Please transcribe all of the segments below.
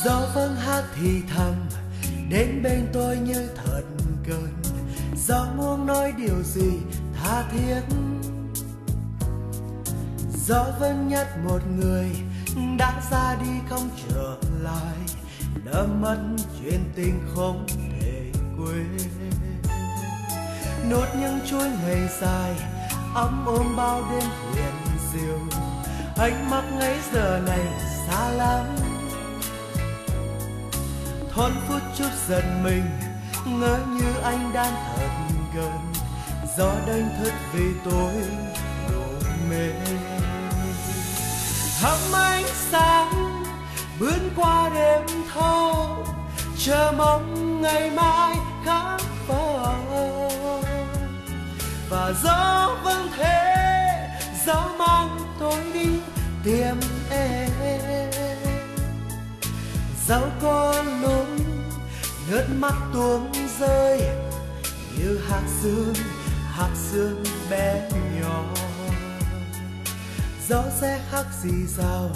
Gió vâng hát thì thầm đến bên tôi như thật gần. Gió muốn nói điều gì tha thiết. Gió vẫn nhắc một người đã ra đi không trở lại, đã mất chuyện tình không thể quên. Nốt những chuỗi ngày dài ấm ôm bao đêm huyền diệu, ánh mắt ngấy giờ này xa lắm. Thoáng phút chút giận mình ngỡ như anh đang thật gần. Gió đánh thức vì tôi ngủ mê. Thắm ánh sáng bước qua đêm thâu, chờ mong ngày mai khắc phở. Và gió vẫn thế, gió mang tôi đi tìm em. Dẫu có lúc nước mắt tuôn rơi như hạt sương bé nhỏ. Gió sẽ khắc rì rào,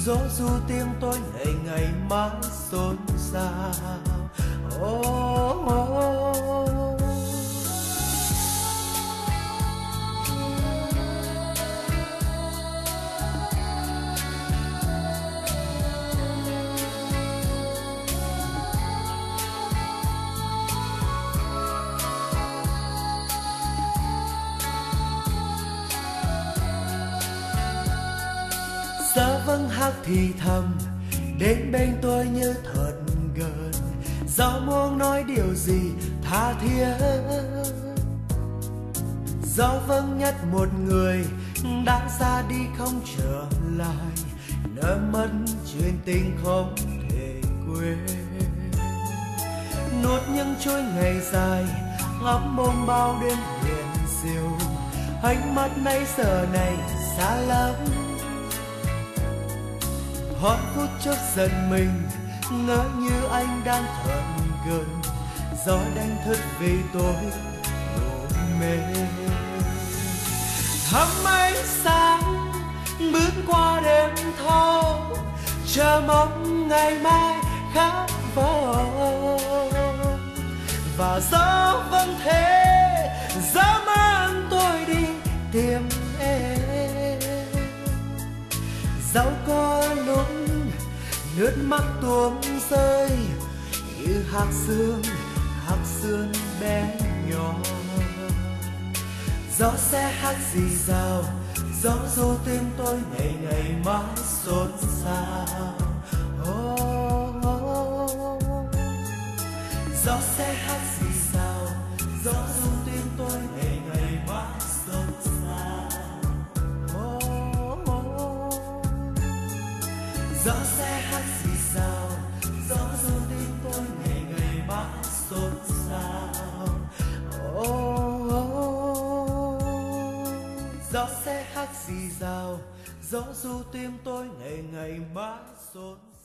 gió du tiếng tôi ngày ngày mãi xôn xao. Gió vẫn hát thì thầm đến bên tôi như thật gần. Gió muốn nói điều gì tha thiết. Gió vẫn nhắc một người đã ra đi không trở lại, đã mất chuyện tình không thể quên. Nuốt những chuỗi ngày dài ngắm ôm bao đêm huyền diệu, ánh mắt nãy giờ này xa lắm. Thoáng phút chốc giận mình ngỡ như anh đang thật gần. Gió đánh thức vì tôi ngủ mê. Thắm ánh sáng bước qua đêm thâu, chờ mong ngày mai khắc vọng. Và gió vẫn thế, gió mang tôi đi tìm em. Dẫu có lúc nước mắt tuôn rơi như hạt sương bé nhỏ. Gió sẽ hát rì rào, gió du tim tôi ngày ngày mãi xôn xao. Gió sẽ hát rì rào, gió du tim tôi ngày ngày mãi xôn xao. Gió sẽ hát rì rào, gió du tim tôi ngày ngày mãi xôn xao. Gió sẽ hát rì rào, gió du tim tôi ngày ngày mãi xôn xao.